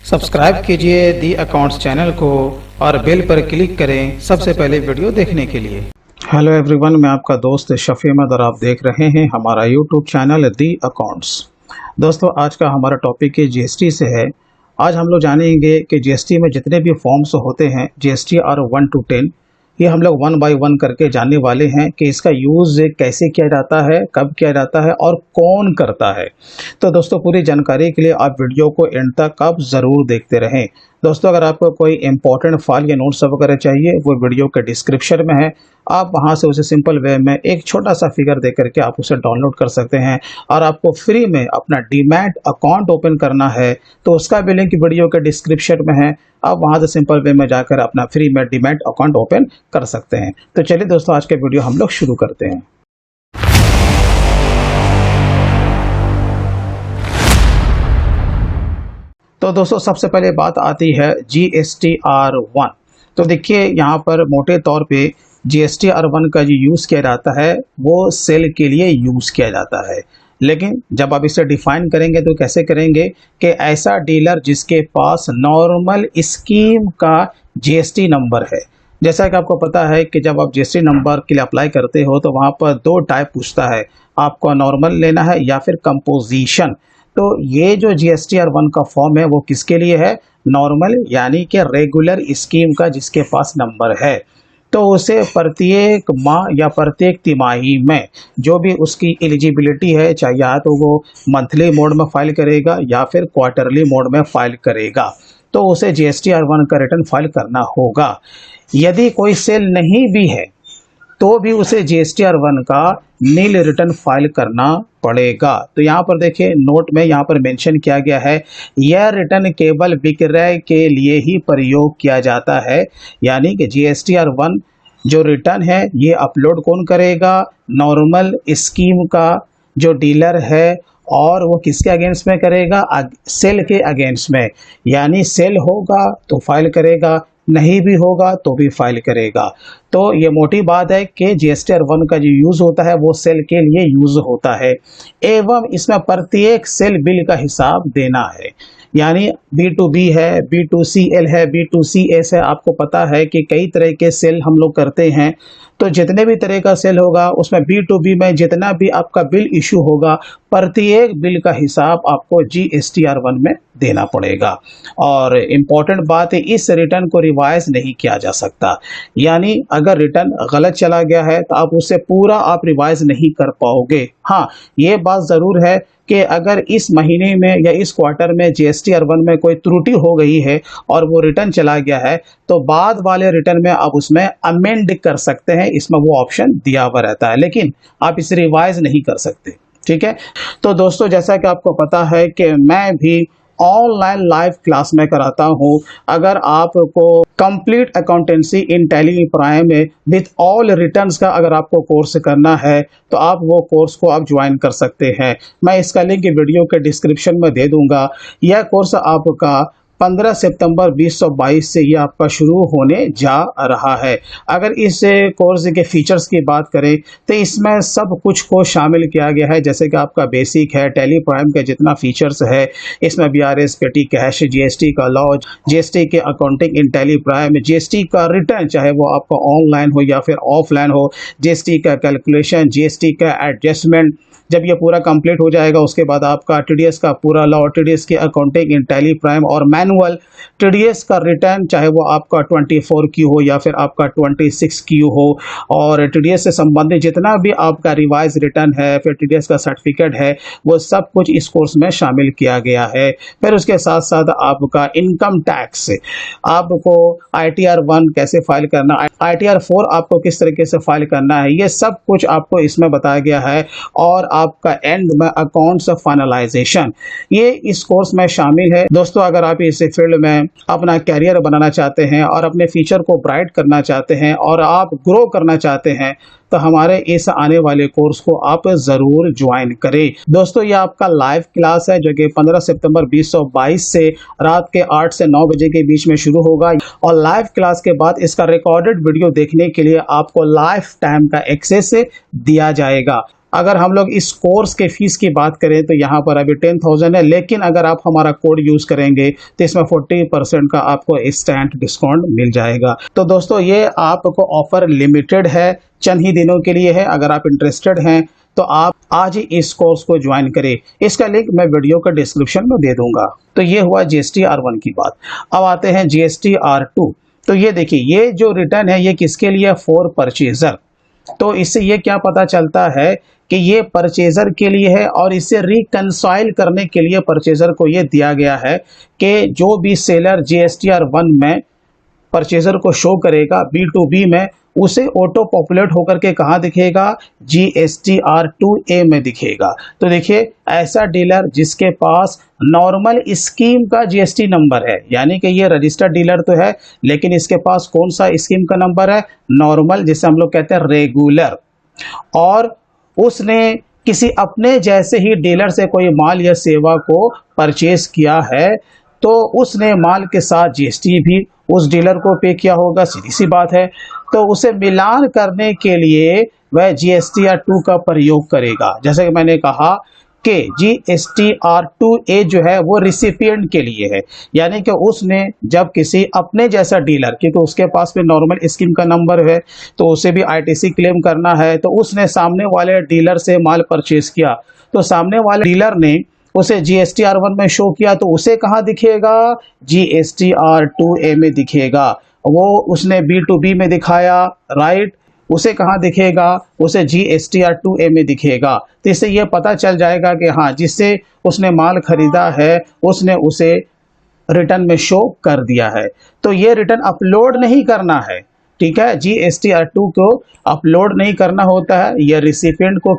Subscribe कीजिए the accounts channel को और बेल पर क्लिक करें सबसे पहले वीडियो देखने के लिए। हेलो एवरीवन, मैं आपका दोस्त शफी अहमद और आप देख रहे हैं हमारा यूट्यूब चैनल दी अकाउंट्स। दोस्तों, आज का हमारा टॉपिक जीएसटी से है। आज हम लोग जानेंगे कि जीएसटी में जितने भी फॉर्म्स होते हैं जीएसटी और 1 to 10, ये हम लोग 1 by 1 करके जानने वाले हैं कि इसका यूज़ कैसे किया जाता है, कब किया जाता है और कौन करता है। तो दोस्तों, पूरी जानकारी के लिए आप वीडियो को एंड तक आप ज़रूर देखते रहें। दोस्तों, अगर आपको कोई इंपॉर्टेंट फाइल या नोट्स वगैरह चाहिए, वो वीडियो के डिस्क्रिप्शन में है। आप वहां से उसे सिंपल वे में एक छोटा सा फिगर दे करके आप उसे डाउनलोड कर सकते हैं। और आपको फ्री में अपना डीमैट अकाउंट ओपन करना है तो उसका भी लिंक वीडियो के डिस्क्रिप्शन में है। आप वहां से सिंपल वे में जाकर अपना फ्री में डीमैट अकाउंट ओपन कर सकते हैं। तो चलिए दोस्तों, आज के वीडियो हम लोग शुरू करते हैं। तो दोस्तों, सबसे पहले बात आती है GSTR1। तो देखिए, यहाँ पर मोटे तौर पे GSTR1 का जो यूज़ किया जाता है वो सेल के लिए यूज़ किया जाता है। लेकिन जब आप इसे डिफाइन करेंगे तो कैसे करेंगे कि ऐसा डीलर जिसके पास नॉर्मल स्कीम का GST नंबर है। जैसा कि आपको पता है कि जब आप GST नंबर के लिए अप्लाई करते हो तो वहाँ पर 2 टाइप पूछता है, आपको नॉर्मल लेना है या फिर कंपोजिशन। तो ये जो GSTR1 का फॉर्म है वो किसके लिए है? नॉर्मल यानी कि रेगुलर स्कीम का जिसके पास नंबर है। तो उसे प्रत्येक माह या प्रत्येक तिमाही में जो भी उसकी एलिजिबिलिटी है, चाहे या तो वो मंथली मोड में फाइल करेगा या फिर क्वार्टरली मोड में फाइल करेगा, तो उसे GSTR1 का रिटर्न फाइल करना होगा। यदि कोई सेल नहीं भी है तो भी उसे GSTR1 का नील रिटर्न फाइल करना पड़ेगा। तो यहाँ पर देखिए, नोट में यहाँ पर मेंशन किया गया है, यह रिटर्न केवल विक्रय के लिए ही प्रयोग किया जाता है। यानी कि GSTR1 जो रिटर्न है ये अपलोड कौन करेगा? नॉर्मल स्कीम का जो डीलर है। और वो किसके अगेंस्ट में करेगा? सेल के अगेंस्ट में। यानी सेल होगा तो फाइल करेगा, नहीं भी होगा तो भी फाइल करेगा। तो ये मोटी बात है कि GSTR1 का जो यूज़ होता है वो सेल के लिए यूज़ होता है, एवं इसमें प्रत्येक सेल बिल का हिसाब देना है। यानी B2B है, B2CL है, B2CS है। आपको पता है कि कई तरह के सेल हम लोग करते हैं। तो जितने भी तरह का सेल होगा उसमें B2B में जितना भी आपका बिल इशू होगा, प्रत्येक बिल का हिसाब आपको GSTR1 में देना पड़ेगा। और इम्पॉर्टेंट बात है, इस रिटर्न को रिवाइज नहीं किया जा सकता। यानी अगर रिटर्न गलत चला गया है तो आप उससे पूरा आप रिवाइज नहीं कर पाओगे। हाँ, ये बात ज़रूर है कि अगर इस महीने में या इस क्वार्टर में GSTR1 में कोई त्रुटि हो गई है और वो रिटर्न चला गया है तो बाद वाले रिटर्न में आप उसमें अमेंड कर सकते हैं। इसमें वो ऑप्शन दिया हुआ रहता है, लेकिन आप इसे रिवाइज नहीं कर सकते। ठीक है। तो दोस्तों, जैसा कि आपको पता है कि मैं भी ऑनलाइन लाइव क्लास में कराता हूँ। अगर आपको कंप्लीट अकाउंटेंसी इन टैली प्राइम में विथ ऑल रिटर्न्स का अगर आपको कोर्स करना है तो आप वो कोर्स को आप ज्वाइन कर सकते हैं। मैं इसका लिंक वीडियो के डिस्क्रिप्शन में दे दूंगा। यह कोर्स आपका 15 सितंबर 2022 से ये आपका शुरू होने जा रहा है। अगर इस कोर्स के फीचर्स की बात करें तो इसमें सब कुछ को शामिल किया गया है। जैसे कि आपका बेसिक है, टैली प्राइम के जितना फीचर्स है, इसमें BRS, पेटी कैश, GST का लॉ, GST के अकाउंटिंग इन टैली प्राइम, GST का रिटर्न चाहे वो आपका ऑनलाइन हो या फिर ऑफलाइन हो, GST का कैलकुलेशन, GST का एडजस्टमेंट। जब ये पूरा कंप्लीट हो जाएगा उसके बाद आपका TDS का पूरा लॉ, TDS की अकाउंटिंग इन टैली प्राइम और मैनुअल, TDS का रिटर्न चाहे वो आपका 24Q हो या फिर आपका 26Q हो, और TDS से संबंधित जितना भी आपका रिवाइज रिटर्न है, फिर TDS का सर्टिफिकेट है, वो सब कुछ इस कोर्स में शामिल किया गया है। फिर उसके साथ साथ आपका इनकम टैक्स, आपको ITR1 कैसे फाइल करना, ITR4 आपको किस तरीके से फाइल करना है, ये सब कुछ आपको इसमें बताया गया है। और आपका एंड में अकाउंट्स फाइनलाइजेशन, ये इस कोर्स में शामिल है। दोस्तों, अगर आप इस फील्ड में अपना कैरियर बनाना चाहते हैं और अपने फ्यूचर को ब्राइट करना चाहते हैं और आप ग्रो करना चाहते हैं तो हमारे इस आने वाले कोर्स को आप ज़रूर ज्वाइन करें। दोस्तों, ये आपका लाइव क्लास है जो कि 15 सितंबर 2022 से रात के 8 से 9 बजे के बीच में शुरू होगा। और लाइव क्लास के बाद इसका रिकॉर्डेड वीडियो देखने के लिए आपको लाइफ टाइम का एक्सेस दिया जाएगा। अगर हम लोग इस कोर्स के फीस की बात करें तो यहाँ पर अभी 10,000 है, लेकिन अगर आप हमारा कोड यूज़ करेंगे तो इसमें 40% का आपको इंस्टेंट डिस्काउंट मिल जाएगा। तो दोस्तों ये आपको ऑफर लिमिटेड है, चंद ही दिनों के लिए है। अगर आप इंटरेस्टेड हैं तो आप आज ही इस कोर्स को ज्वाइन करें। इसका लिंक मैं वीडियो का डिस्क्रिप्शन में दे दूंगा। तो ये हुआ GST R1 की बात। अब आते हैं GST R2। तो ये देखिए, ये जो रिटर्न है ये किसके लिए? For purchaser. तो इससे ये क्या पता चलता है कि ये परचेजर के लिए है, और इसे रिकंसाइल करने के लिए परचेजर को ये दिया गया है कि जो भी सेलर GST R1 में परचेजर को शो करेगा B2B में, उसे ऑटो पॉपुलेट होकर के कहाँ दिखेगा? GST R2A में दिखेगा। तो देखिए, ऐसा डीलर जिसके पास नॉर्मल स्कीम का GST नंबर है, यानी कि ये रजिस्टर्ड डीलर तो है लेकिन इसके पास कौन सा स्कीम का नंबर है? नॉर्मल, जिसे हम लोग कहते हैं रेगुलर, और उसने किसी अपने जैसे ही डीलर से कोई माल या सेवा को परचेज किया है, तो उसने माल के साथ GST भी उस डीलर को पे किया होगा, सीधी सी बात है। तो उसे मिलान करने के लिए वह GST R2 का प्रयोग करेगा। जैसे कि मैंने कहा कि GST R2A जो है वो रिसिपिएंट के लिए है, यानी कि उसने जब किसी अपने जैसा डीलर, क्योंकि उसके पास भी नॉर्मल स्कीम का नंबर है तो उसे भी ITC क्लेम करना है, तो उसने सामने वाले डीलर से माल परचेज किया, तो सामने वाले डीलर ने उसे GST R1 में शो किया, तो उसे कहाँ दिखेगा? GST R2A में दिखेगा। वो उसने B2B में दिखाया, राइट, उसे कहाँ दिखेगा? उसे GST R2A में दिखेगा। तो इससे ये पता चल जाएगा कि हाँ, जिससे उसने माल खरीदा है उसने उसे रिटर्न में शो कर दिया है। तो ये रिटर्न अपलोड नहीं करना है, ठीक है? GST R2 को अपलोड नहीं करना होता है, यह रिसिपिएंट को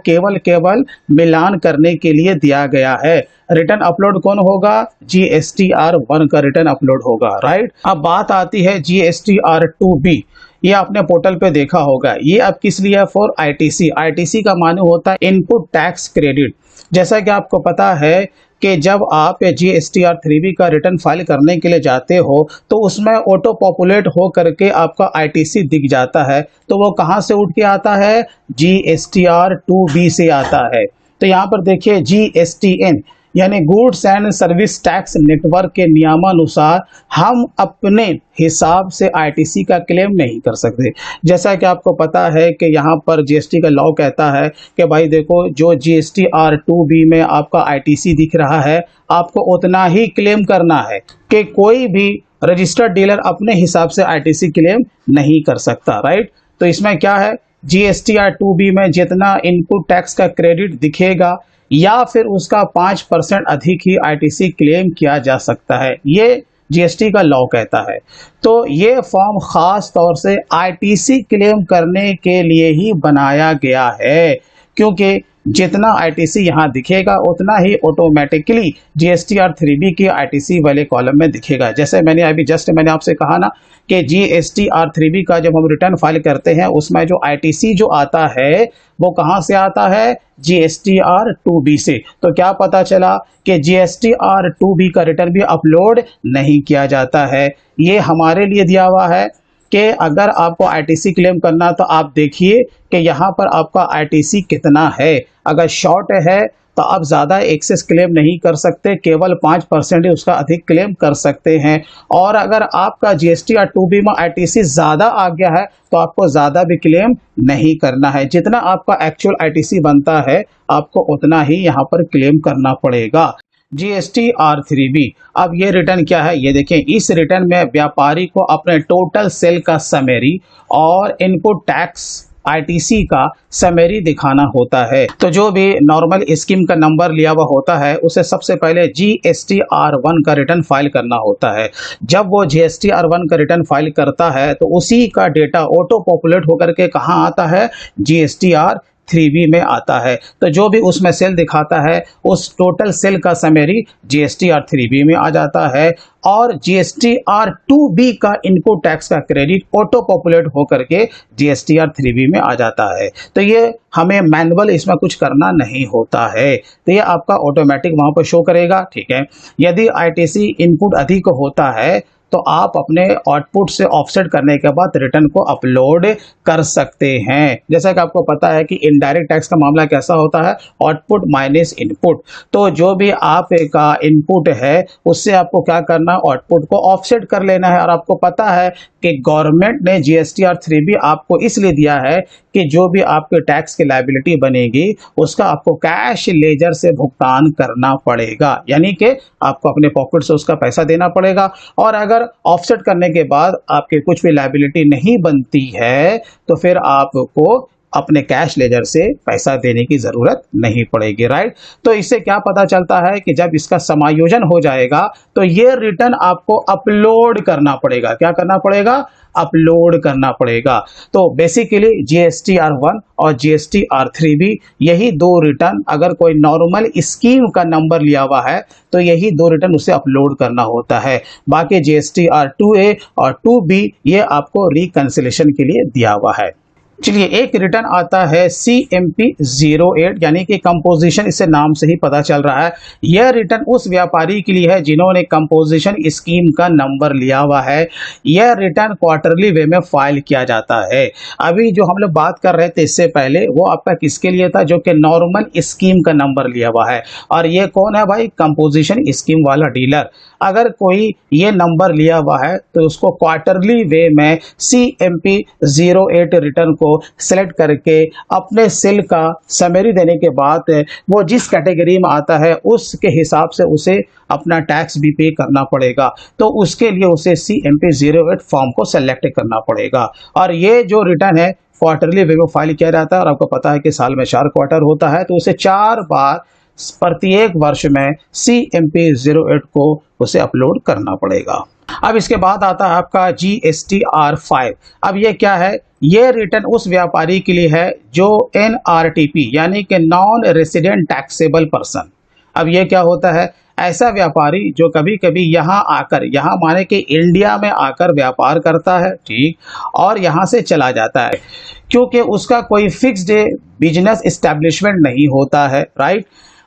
केवल मिलान करने के लिए दिया गया है। रिटर्न अपलोड कौन होगा? GST R1 का रिटर्न अपलोड होगा, राइट। अब बात आती है GST R2B। ये आपने पोर्टल पे देखा होगा। ये अब किस लिए? फॉर ITC का माने होता है इनपुट टैक्स क्रेडिट। जैसा कि आपको पता है कि जब आप GST R3B का रिटर्न फाइल करने के लिए जाते हो तो उसमें ऑटो पॉपुलेट हो करके आपका ITC दिख जाता है, तो वो कहाँ से उठ के आता है? GST R2B से आता है। तो यहाँ पर देखिए, GSTN यानी goods and service tax network के नियमानुसार हम अपने हिसाब से ITC का क्लेम नहीं कर सकते। जैसा कि आपको पता है कि यहाँ पर GST का लॉ कहता है कि भाई देखो, जो GST R2B में आपका ITC दिख रहा है आपको उतना ही क्लेम करना है, कि कोई भी रजिस्टर्ड डीलर अपने हिसाब से ITC क्लेम नहीं कर सकता, राइट। तो इसमें क्या है? GST R2B में जितना इनपुट टैक्स का क्रेडिट दिखेगा या फिर उसका 5% अधिक ही ITC क्लेम किया जा सकता है, ये GST का लॉ कहता है। तो ये फॉर्म खास तौर से ITC क्लेम करने के लिए ही बनाया गया है, क्योंकि जितना ITC यहाँ दिखेगा उतना ही ऑटोमेटिकली GST R3B की ITC वाले कॉलम में दिखेगा। जैसे मैंने अभी मैंने आपसे कहा ना कि GST R3B का जब हम रिटर्न फाइल करते हैं उसमें जो ITC जो आता है वो कहाँ से आता है? GST R2B से। तो क्या पता चला कि GST R2B का रिटर्न भी अपलोड नहीं किया जाता है। ये हमारे लिए दिया हुआ है कि अगर आपको ITC क्लेम करना तो आप देखिए कि यहाँ पर आपका ITC कितना है। अगर शॉर्ट है तो आप ज़्यादा एक्सेस क्लेम नहीं कर सकते, केवल 5% ही उसका अधिक क्लेम कर सकते हैं। और अगर आपका GST R2B में ITC ज़्यादा आ गया है तो आपको ज़्यादा भी क्लेम नहीं करना है। जितना आपका एक्चुअल ITC बनता है आपको उतना ही यहाँ पर क्लेम करना पड़ेगा। GST R3B, अब ये रिटर्न क्या है? ये देखें, इस रिटर्न में व्यापारी को अपने टोटल सेल का समरी और इनपुट टैक्स ITC का समरी दिखाना होता है। तो जो भी नॉर्मल स्कीम का नंबर लिया हुआ होता है उसे सबसे पहले GST R1 का रिटर्न फाइल करना होता है। जब वो GST R1 का रिटर्न फाइल करता है तो उसी का डेटा ऑटो पॉपुलेट होकर के कहाँ आता है? GST R3B में आता है। तो जो भी उसमें सेल दिखाता है उस टोटल सेल का समरी GST R3B में आ जाता है, और GST R2B का इनपुट टैक्स का क्रेडिट ऑटो पॉपुलेट होकर के GST R3B में आ जाता है। तो ये हमें मैनुअल इसमें कुछ करना नहीं होता है, तो ये आपका ऑटोमेटिक वहाँ पर शो करेगा, ठीक है। यदि ITC इनपुट अधिक होता है तो आप अपने आउटपुट से ऑफसेट करने के बाद रिटर्न को अपलोड कर सकते हैं। जैसा कि आपको पता है कि इनडायरेक्ट टैक्स का मामला कैसा होता है, आउटपुट माइनस इनपुट। तो जो भी आपका इनपुट है उससे आपको क्या करना है, आउटपुट को ऑफसेट कर लेना है। और आपको पता है कि गवर्नमेंट ने जीएसटीआर 3B आपको इसलिए दिया है कि जो भी आपके टैक्स की लायबिलिटी बनेगी उसका आपको कैश लेजर से भुगतान करना पड़ेगा, यानी कि आपको अपने पॉकेट से उसका पैसा देना पड़ेगा। और अगर ऑफसेट करने के बाद आपके कुछ भी लायबिलिटी नहीं बनती है तो फिर आपको अपने कैश लेजर से पैसा देने की जरूरत नहीं पड़ेगी, राइट। तो इससे क्या पता चलता है कि जब इसका समायोजन हो जाएगा तो ये रिटर्न आपको अपलोड करना पड़ेगा। क्या करना पड़ेगा, अपलोड करना पड़ेगा। तो बेसिकली जीएसटीआर 1 और जीएसटीआर 3B यही दो रिटर्न, अगर कोई नॉर्मल स्कीम का नंबर लिया हुआ है तो यही दो रिटर्न उसे अपलोड करना होता है। बाकी जीएसटीआर 2A और 2B ये आपको रिकंसिलेशन के लिए दिया हुआ है। चलिए, एक रिटर्न आता है CMP 08, यानी कि कंपोजिशन, इससे नाम से ही पता चल रहा है यह रिटर्न उस व्यापारी के लिए है जिन्होंने कंपोजिशन स्कीम का नंबर लिया हुआ है। यह रिटर्न क्वार्टरली वे में फाइल किया जाता है। अभी जो हम लोग बात कर रहे थे इससे पहले वो आपका किसके लिए था, जो कि नॉर्मल स्कीम का नंबर लिया हुआ है। और ये कौन है भाई, कंपोजिशन स्कीम वाला डीलर। अगर कोई ये नंबर लिया हुआ है तो उसको क्वार्टरली वे में CMP 08 रिटर्न को सेलेक्ट करके अपने सेल का समरी देने के बाद वो जिस कैटेगरी में आता है उसके हिसाब से उसे अपना टैक्स भी पे करना पड़ेगा। तो उसके लिए उसे CMP 08 फॉर्म को सेलेक्ट करना पड़ेगा। और ये जो रिटर्न है क्वार्टरली वे में फाइल किया जाता है। और आपको पता है कि साल में 4 क्वार्टर होता है, तो उसे 4 बार प्रत्येक वर्ष में CMP 08 को उसे अपलोड करना पड़ेगा। अब इसके बाद आता है आपका GSTR 5। अब ये क्या है, ये रिटर्न उस व्यापारी के लिए है जो NRTP यानी कि नॉन रेसिडेंट टैक्सेबल पर्सन। अब ये क्या होता है, ऐसा व्यापारी जो कभी कभी यहाँ आकर, यहाँ माने कि इंडिया में आकर व्यापार करता है, ठीक, और यहाँ से चला जाता है, क्योंकि उसका कोई फिक्स्ड बिजनेस एस्टेब्लिशमेंट नहीं होता है, राइट।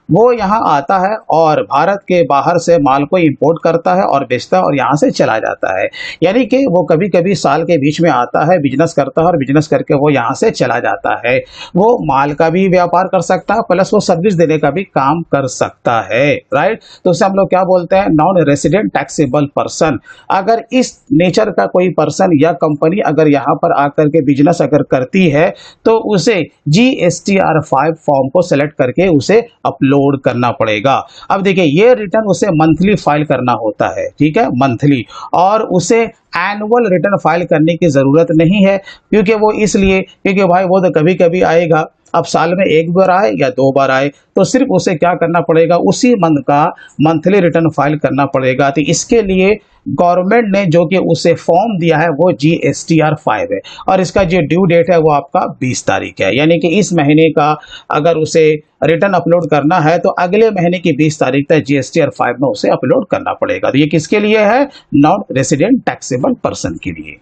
वो यहाँ आता है और भारत के बाहर से माल को इंपोर्ट करता है और बेचता है और यहाँ से चला जाता है। यानी कि वो कभी कभी साल के बीच में आता है, बिजनेस करता है और बिजनेस करके वो यहाँ से चला जाता है। वो माल का भी व्यापार कर सकता है प्लस वो सर्विस देने का भी काम कर सकता है, राइट। तो उसे हम लोग क्या बोलते हैं, नॉन रेसिडेंट टैक्सेबल पर्सन। अगर इस नेचर का कोई पर्सन या कंपनी अगर यहाँ पर आकर के बिजनेस अगर करती है तो उसे GSTR 5 फॉर्म को सेलेक्ट करके उसे अपलोड करना पड़ेगा। अब देखिए, ये रिटर्न उसे मंथली फाइल करना होता है, ठीक है, मंथली। और उसे एनुअल रिटर्न फाइल करने की जरूरत नहीं है, क्योंकि वो इसलिए क्योंकि भाई वो तो कभी कभी आएगा, अब साल में 1 बार आए या 2 बार आए, तो सिर्फ उसे क्या करना पड़ेगा, उसी मंथ का मंथली रिटर्न फाइल करना पड़ेगा। तो इसके लिए गवर्नमेंट ने जो कि उसे फॉर्म दिया है वो GSTR 5 है। और इसका जो ड्यू डेट है वो आपका 20 तारीख है, यानी कि इस महीने का अगर उसे रिटर्न अपलोड करना है तो अगले महीने की 20 तारीख तक GSTR 5 में उसे अपलोड करना पड़ेगा। तो ये किसके लिए है, नॉन रेसिडेंट टैक्सेबल पर्सन के लिए।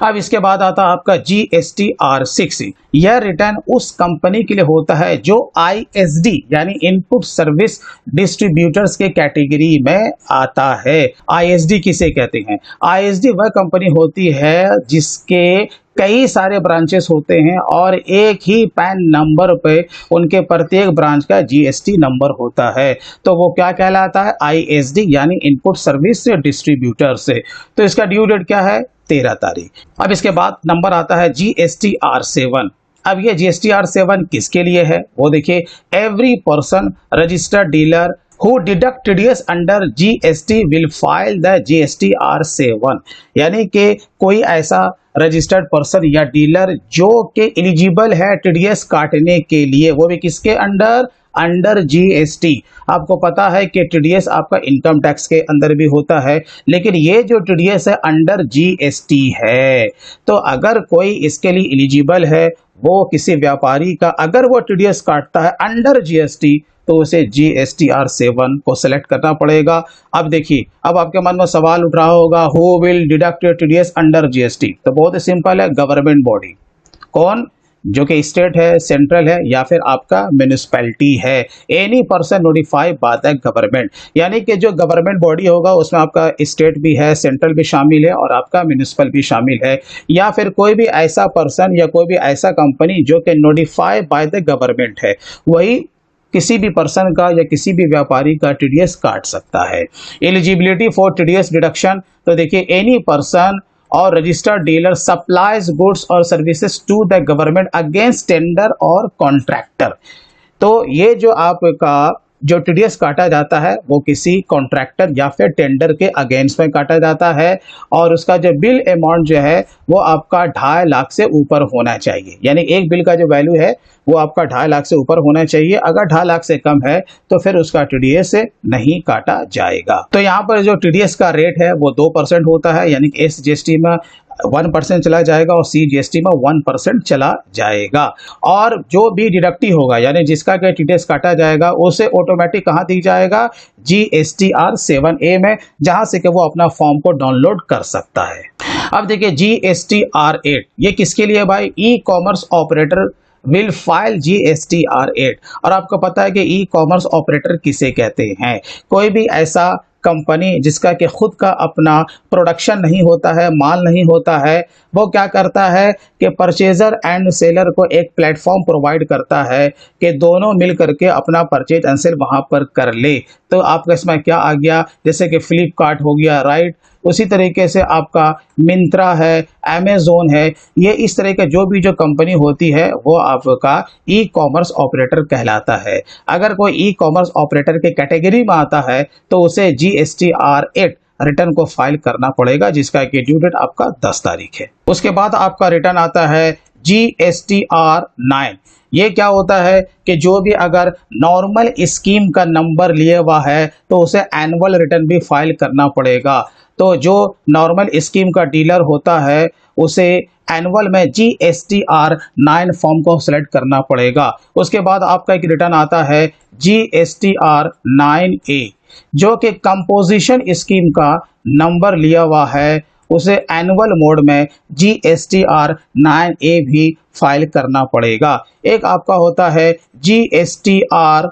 अब इसके बाद आता है आपका GSTR 6। यह रिटर्न उस कंपनी के लिए होता है जो ISD यानी इनपुट सर्विस डिस्ट्रीब्यूटर्स के कैटेगरी में आता है। ISD किसे कहते हैं, ISD वह कंपनी होती है जिसके कई सारे ब्रांचेस होते हैं और एक ही पैन नंबर पे उनके प्रत्येक ब्रांच का GST नंबर होता है। तो वो क्या कहलाता है, ISD यानी इनपुट सर्विस डिस्ट्रीब्यूटर से। तो इसका ड्यू डेट क्या है, 13 तारीख। अब इसके बाद नंबर आता है GSTR 7। अब ये GSTR 7 किसके लिए है, वो देखिए, every person registered dealer who deduct TDS under GST will file the GSTR 7। यानी कि कोई ऐसा रजिस्टर्ड पर्सन या डीलर जो कि एलिजिबल है TDS काटने के लिए, वो भी किसके अंडर GST। आपको पता है कि TDS आपका इनकम टैक्स के अंदर भी होता है, लेकिन ये जो TDS है अंडर GST है। तो अगर कोई इसके लिए एलिजिबल है, वो किसी व्यापारी का अगर वो TDS काटता है अंडर GST तो उसे GSTR 7 को सेलेक्ट करना पड़ेगा। अब देखिए, अब आपके मन में सवाल उठ रहा होगा, who will deduct TDS under GST। तो बहुत ही सिंपल है, गवर्नमेंट बॉडी। कौन, जो कि स्टेट है, सेंट्रल है या फिर आपका म्यूनिसिपैलिटी है। Any person notified by the government, यानी कि जो गवर्नमेंट बॉडी होगा उसमें आपका स्टेट भी है, सेंट्रल भी शामिल है और आपका म्यूनिसिपल भी शामिल है, या फिर कोई भी ऐसा पर्सन या कोई भी ऐसा कंपनी जो कि नोटिफाइड बाय द गवर्नमेंट है, वही किसी भी पर्सन का या किसी भी व्यापारी का टीडीएस काट सकता है। एलिजिबिलिटी फॉर टीडीएस डिडक्शन, तो देखिए एनी पर्सन और रजिस्टर्ड डीलर सप्लाइज गुड्स और services to the government against tender और कॉन्ट्रैक्टर। तो ये जो आपका जो टीडीएस काटा जाता है वो किसी कॉन्ट्रैक्टर या फिर टेंडर के अगेंस्ट में काटा जाता है, और उसका जो बिल अमाउंट जो है वो आपका 2.5 लाख से ऊपर होना चाहिए। यानी एक बिल का जो वैल्यू है वो आपका 2.5 लाख से ऊपर होना चाहिए। अगर 2.5 लाख से कम है तो फिर उसका टीडीएस नहीं काटा जाएगा। तो यहाँ पर जो टीडीएस का रेट है वो 2% होता है, यानी कि एसजीएसटी में 1% चला जाएगा और सीजीएसटी में 1% चला जाएगा। और जो भी डिडक्टिव होगा यानी जिसका के टीडीएस काटा जाएगा उसे ऑटोमेटिक कहाँ दी जाएगा, GSTR 7A में, जहां से कि वो अपना फॉर्म को डाउनलोड कर सकता है। अब देखिए GSTR 8 ये किसके लिए भाई, e commerce operator will file GSTR 8। और आपको पता है कि ई कॉमर्स ऑपरेटर किसे कहते हैं, कोई भी ऐसा कंपनी जिसका कि खुद का अपना प्रोडक्शन नहीं होता है, माल नहीं होता है, वो क्या करता है कि परचेजर एंड सेलर को एक प्लेटफॉर्म प्रोवाइड करता है कि दोनों मिल करके अपना परचेज एंड सेल वहाँ पर कर ले। तो आपका इसमें क्या आ गया, जैसे कि फ्लिपकार्ट हो गया, राइट, उसी तरीके से आपका मिंत्रा है, अमेजोन है, ये इस तरह के जो भी जो कंपनी होती है वो आपका ई कॉमर्स ऑपरेटर कहलाता है। अगर कोई ई कॉमर्स ऑपरेटर के कैटेगरी में आता है तो उसे GSTR 8 रिटर्न को फाइल करना पड़ेगा, जिसका कि ड्यू डेट आपका 10 तारीख है। उसके बाद आपका रिटर्न आता है GSTR 9। ये क्या होता है कि जो भी अगर नॉर्मल स्कीम का नंबर लिया हुआ है तो उसे एनुअल रिटर्न भी फाइल करना पड़ेगा। तो जो नॉर्मल स्कीम का डीलर होता है उसे एनुअल में GSTR 9 फॉर्म को सेलेक्ट करना पड़ेगा। उसके बाद आपका एक रिटर्न आता है GSTR 9A, जो कि कंपोजिशन स्कीम का नंबर लिया हुआ है, उसे एनुअल मोड में GSTR 9A भी फाइल करना पड़ेगा। एक आपका होता है GSTR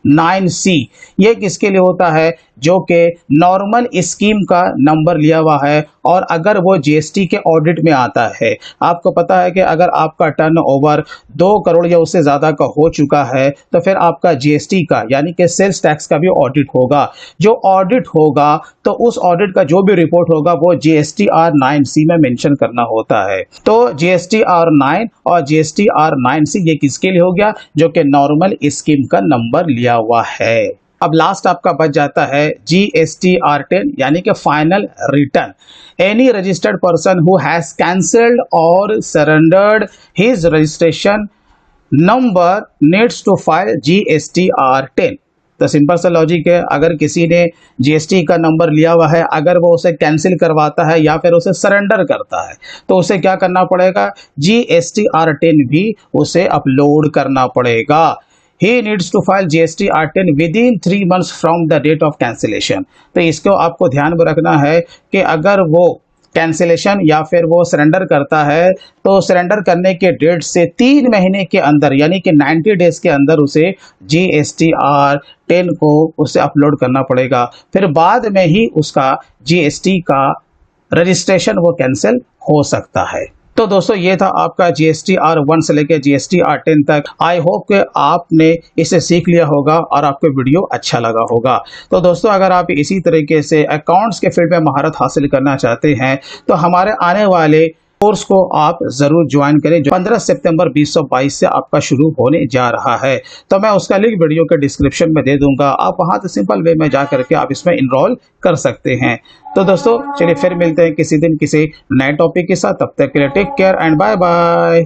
9C, ये किसके लिए होता है, जो कि नॉर्मल स्कीम का नंबर लिया हुआ है और अगर वो जीएसटी के ऑडिट में आता है। आपको पता है कि अगर आपका टर्नओवर 2 करोड़ या उससे ज़्यादा का हो चुका है तो फिर आपका जीएसटी का यानी कि सेल्स टैक्स का भी ऑडिट होगा। जो ऑडिट होगा तो उस ऑडिट का जो भी रिपोर्ट होगा वो GSTR 9C में मेंशन करना होता है। तो GSTR 9 और GSTR 9C ये किसके लिए हो गया, जो कि नॉर्मल स्कीम का नंबर लिया हुआ है। अब लास्ट आपका बच जाता है GSTR 10 यानी कि final return. Any registered person who has cancelled or surrendered his registration number needs to file GSTR 10। तो सिंपल सा लॉजिक है, अगर किसी ने जीएसटी का नंबर लिया हुआ है, अगर वो उसे कैंसिल करवाता है या फिर उसे सरेंडर करता है तो उसे क्या करना पड़ेगा, GSTR 10 भी उसे अपलोड करना पड़ेगा। He needs to file GSTR 10 within 3 months from the date of cancellation। तो इसको आपको ध्यान में रखना है कि अगर वो कैंसिलेशन या फिर वो सरेंडर करता है तो सरेंडर करने के डेट से 3 महीने के अंदर यानी कि 90 डेज के अंदर उसे GSTR 10 को उसे अपलोड करना पड़ेगा। फिर बाद में ही उसका GST का रजिस्ट्रेशन वो कैंसिल हो सकता है। तो दोस्तों ये था आपका GSTR 1 से लेकर GSTR 10 तक। आई होप कि आपने इसे सीख लिया होगा और आपको वीडियो अच्छा लगा होगा। तो दोस्तों अगर आप इसी तरीके से अकाउंट्स के फील्ड में महारत हासिल करना चाहते हैं तो हमारे आने वाले कोर्स को आप ज़रूर ज्वाइन करें, जो 15 सितंबर 2022 से आपका शुरू होने जा रहा है। तो मैं उसका लिंक वीडियो के डिस्क्रिप्शन में दे दूंगा, आप वहां से सिंपल वे में जा करके आप इसमें इनरोल कर सकते हैं। तो दोस्तों चलिए फिर मिलते हैं किसी दिन किसी नए टॉपिक के साथ, तब तक के लिए take care and bye bye.